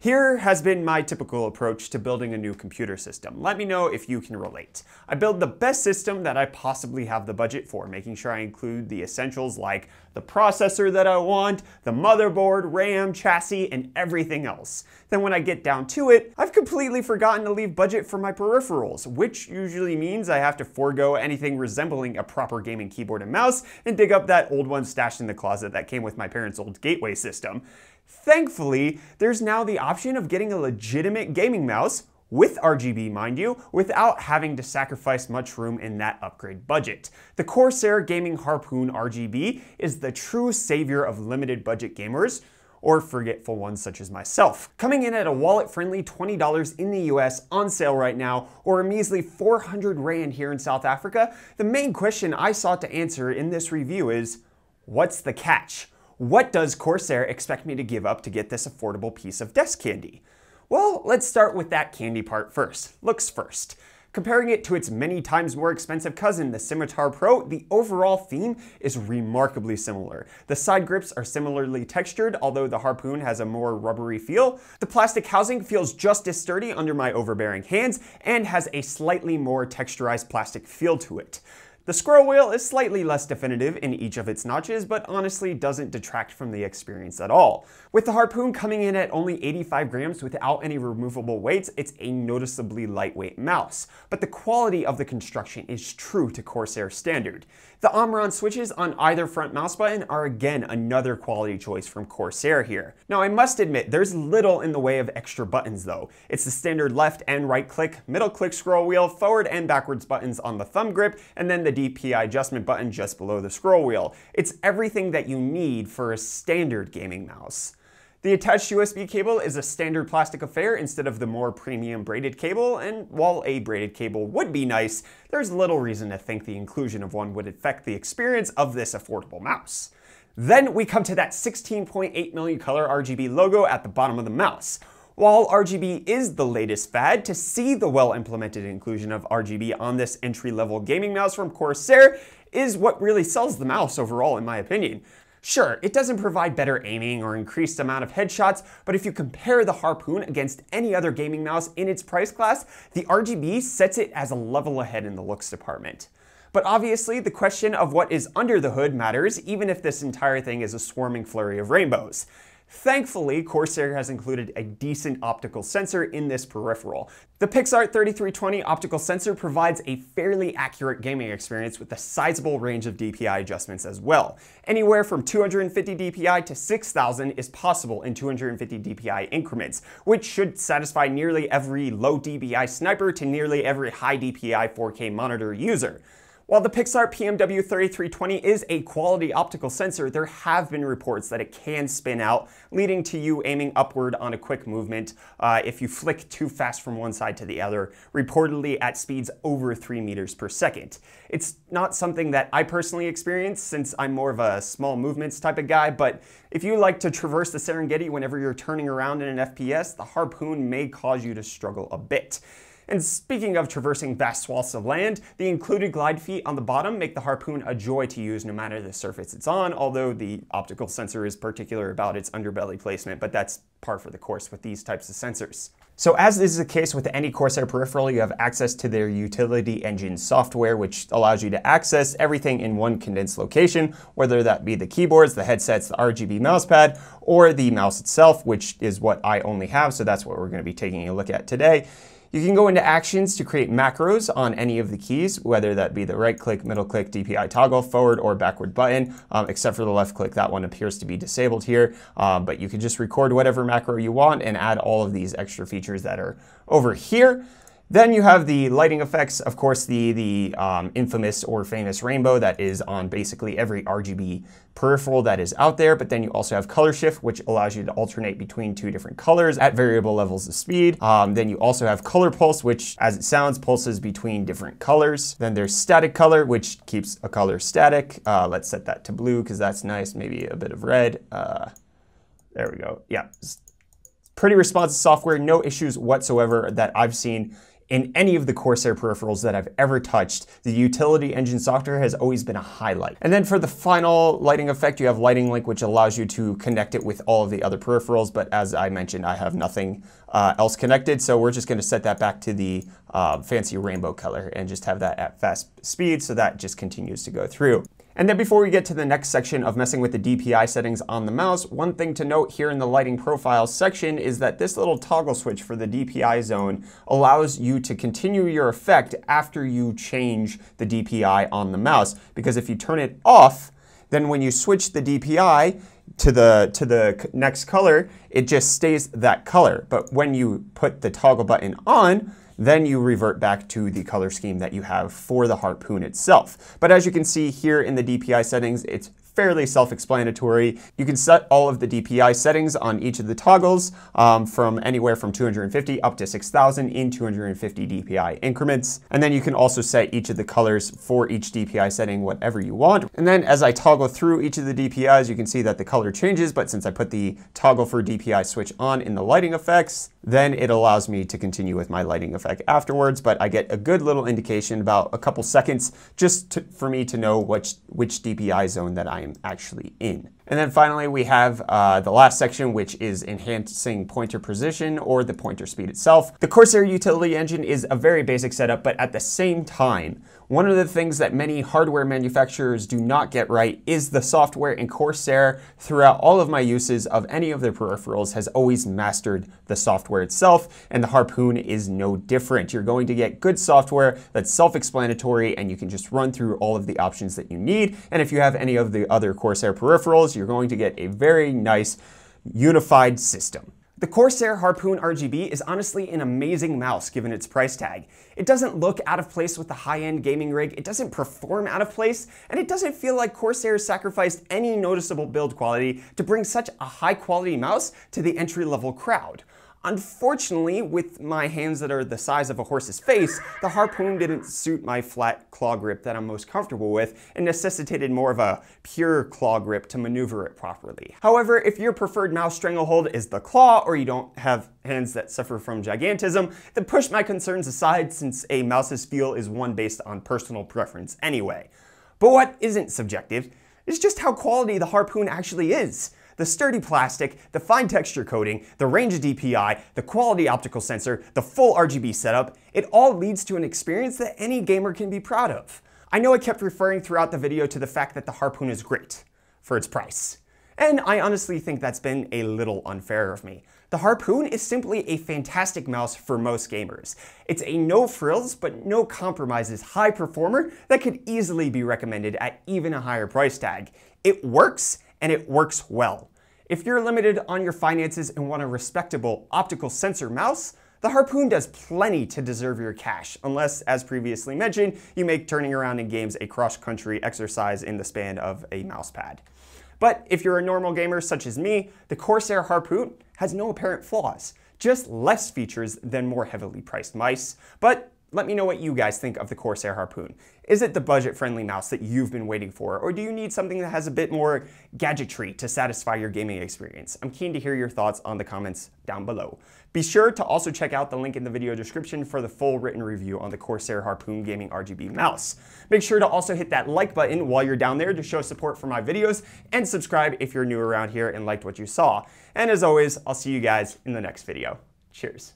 Here has been my typical approach to building a new computer system. Let me know if you can relate. I build the best system that I possibly have the budget for, making sure I include the essentials like the processor that I want, the motherboard, RAM, chassis, and everything else. Then when I get down to it, I've completely forgotten to leave budget for my peripherals, which usually means I have to forego anything resembling a proper gaming keyboard and mouse and dig up that old one stashed in the closet that came with my parents' old Gateway system. Thankfully, there's now the option of getting a legitimate gaming mouse, with RGB mind you, without having to sacrifice much room in that upgrade budget. The Corsair Gaming Harpoon RGB is the true savior of limited budget gamers, or forgetful ones such as myself. Coming in at a wallet-friendly $20 in the US on sale right now, or a measly 400 Rand here in South Africa, the main question I sought to answer in this review is, what's the catch? What does Corsair expect me to give up to get this affordable piece of desk candy? Well, let's start with that candy part first. Looks first. Comparing it to its many times more expensive cousin, the Scimitar Pro, the overall theme is remarkably similar. The side grips are similarly textured, although the Harpoon has a more rubbery feel. The plastic housing feels just as sturdy under my overbearing hands and has a slightly more texturized plastic feel to it. The scroll wheel is slightly less definitive in each of its notches, but honestly doesn't detract from the experience at all. With the Harpoon coming in at only 85 grams without any removable weights, it's a noticeably lightweight mouse. But the quality of the construction is true to Corsair standard. The Omron switches on either front mouse button are again another quality choice from Corsair here. Now I must admit, there's little in the way of extra buttons though. It's the standard left and right click, middle click scroll wheel, forward and backwards buttons on the thumb grip, and then the DPI adjustment button just below the scroll wheel. It's everything that you need for a standard gaming mouse. The attached USB cable is a standard plastic affair instead of the more premium braided cable, and while a braided cable would be nice, there's little reason to think the inclusion of one would affect the experience of this affordable mouse. Then we come to that 16.8 million color RGB logo at the bottom of the mouse. While RGB is the latest fad, to see the well-implemented inclusion of RGB on this entry-level gaming mouse from Corsair is what really sells the mouse overall in my opinion. Sure, it doesn't provide better aiming or increased amount of headshots, but if you compare the Harpoon against any other gaming mouse in its price class, the RGB sets it as a level ahead in the looks department. But obviously, the question of what is under the hood matters, even if this entire thing is a swarming flurry of rainbows. Thankfully, Corsair has included a decent optical sensor in this peripheral. The PixArt 3320 optical sensor provides a fairly accurate gaming experience with a sizable range of DPI adjustments as well. Anywhere from 250 DPI to 6000 is possible in 250 DPI increments, which should satisfy nearly every low DPI sniper to nearly every high DPI 4K monitor user. While the PixArt PMW3320 is a quality optical sensor, there have been reports that it can spin out, leading to you aiming upward on a quick movement if you flick too fast from one side to the other, reportedly at speeds over 3 meters per second. It's not something that I personally experience since I'm more of a small movements type of guy, but if you like to traverse the Serengeti whenever you're turning around in an FPS, the Harpoon may cause you to struggle a bit. And speaking of traversing vast swaths of land, the included glide feet on the bottom make the Harpoon a joy to use no matter the surface it's on, although the optical sensor is particular about its underbelly placement, but that's par for the course with these types of sensors. So as is the case with any Corsair peripheral, you have access to their utility engine software, which allows you to access everything in one condensed location, whether that be the keyboards, the headsets, the RGB mousepad, or the mouse itself, which is what I only have, so that's what we're going to be taking a look at today. You can go into actions to create macros on any of the keys, whether that be the right click, middle click, DPI toggle, forward or backward button, except for the left click. That one appears to be disabled here, but you can just record whatever macro you want and add all of these extra features that are over here. Then you have the lighting effects, of course, the infamous or famous rainbow that is on basically every RGB peripheral that is out there, but then you also have color shift, which allows you to alternate between two different colors at variable levels of speed. Then you also have color pulse, which, as it sounds, pulses between different colors. Then there's static color, which keeps a color static. Let's set that to blue because that's nice, maybe a bit of red. There we go. Yeah. Pretty responsive software, no issues whatsoever that I've seen in any of the Corsair peripherals that I've ever touched. The utility engine software has always been a highlight. And then for the final lighting effect, you have Lighting Link, which allows you to connect it with all of the other peripherals. But as I mentioned, I have nothing else connected. So we're just going to set that back to the fancy rainbow color and just have that at fast speed. So that just continues to go through. And then before we get to the next section of messing with the DPI settings on the mouse, one thing to note here in the lighting profiles section is that this little toggle switch for the DPI zone allows you to continue your effect after you change the DPI on the mouse. Because if you turn it off, then when you switch the DPI to the next color, it just stays that color. But when you put the toggle button on, then you revert back to the color scheme that you have for the Harpoon itself. But as you can see here in the DPI settings, it's fairly self-explanatory. You can set all of the DPI settings on each of the toggles from anywhere from 250 up to 6,000 in 250 DPI increments. And then you can also set each of the colors for each DPI setting, whatever you want. And then as I toggle through each of the DPIs, you can see that the color changes, but since I put the toggle for DPI switch on in the lighting effects, then it allows me to continue with my lighting effect afterwards, but I get a good little indication about a couple seconds just for me to know which DPI zone that I am actually in. And then finally, we have the last section, which is enhancing pointer precision or the pointer speed itself. The Corsair utility engine is a very basic setup, but at the same time, one of the things that many hardware manufacturers do not get right is the software, and Corsair, throughout all of my uses of any of their peripherals, has always mastered the software itself, and the Harpoon is no different. You're going to get good software that's self-explanatory, and you can just run through all of the options that you need. And if you have any of the other Corsair peripherals, you're going to get a very nice unified system. The Corsair Harpoon RGB is honestly an amazing mouse given its price tag. It doesn't look out of place with the high-end gaming rig, it doesn't perform out of place, and it doesn't feel like Corsair sacrificed any noticeable build quality to bring such a high-quality mouse to the entry-level crowd. Unfortunately, with my hands that are the size of a horse's face, the Harpoon didn't suit my flat claw grip that I'm most comfortable with and necessitated more of a pure claw grip to maneuver it properly. However, if your preferred mouse stranglehold is the claw or you don't have hands that suffer from gigantism, then push my concerns aside since a mouse's feel is one based on personal preference anyway. But what isn't subjective is just how quality the Harpoon actually is. The sturdy plastic, the fine texture coating, the range of DPI, the quality optical sensor, the full RGB setup, it all leads to an experience that any gamer can be proud of. I know I kept referring throughout the video to the fact that the Harpoon is great for its price. And I honestly think that's been a little unfair of me. The Harpoon is simply a fantastic mouse for most gamers. It's a no frills but no compromises high performer that could easily be recommended at even a higher price tag. It works, and it works well. If you're limited on your finances and want a respectable optical sensor mouse, the Harpoon does plenty to deserve your cash, unless, as previously mentioned, you make turning around in games a cross-country exercise in the span of a mousepad. But if you're a normal gamer such as me, the Corsair Harpoon has no apparent flaws, just less features than more heavily priced mice. But let me know what you guys think of the Corsair Harpoon. Is it the budget-friendly mouse that you've been waiting for, or do you need something that has a bit more gadgetry to satisfy your gaming experience? I'm keen to hear your thoughts on the comments down below. Be sure to also check out the link in the video description for the full written review on the Corsair Harpoon Gaming RGB mouse. Make sure to also hit that like button while you're down there to show support for my videos, and subscribe if you're new around here and liked what you saw. And as always, I'll see you guys in the next video. Cheers.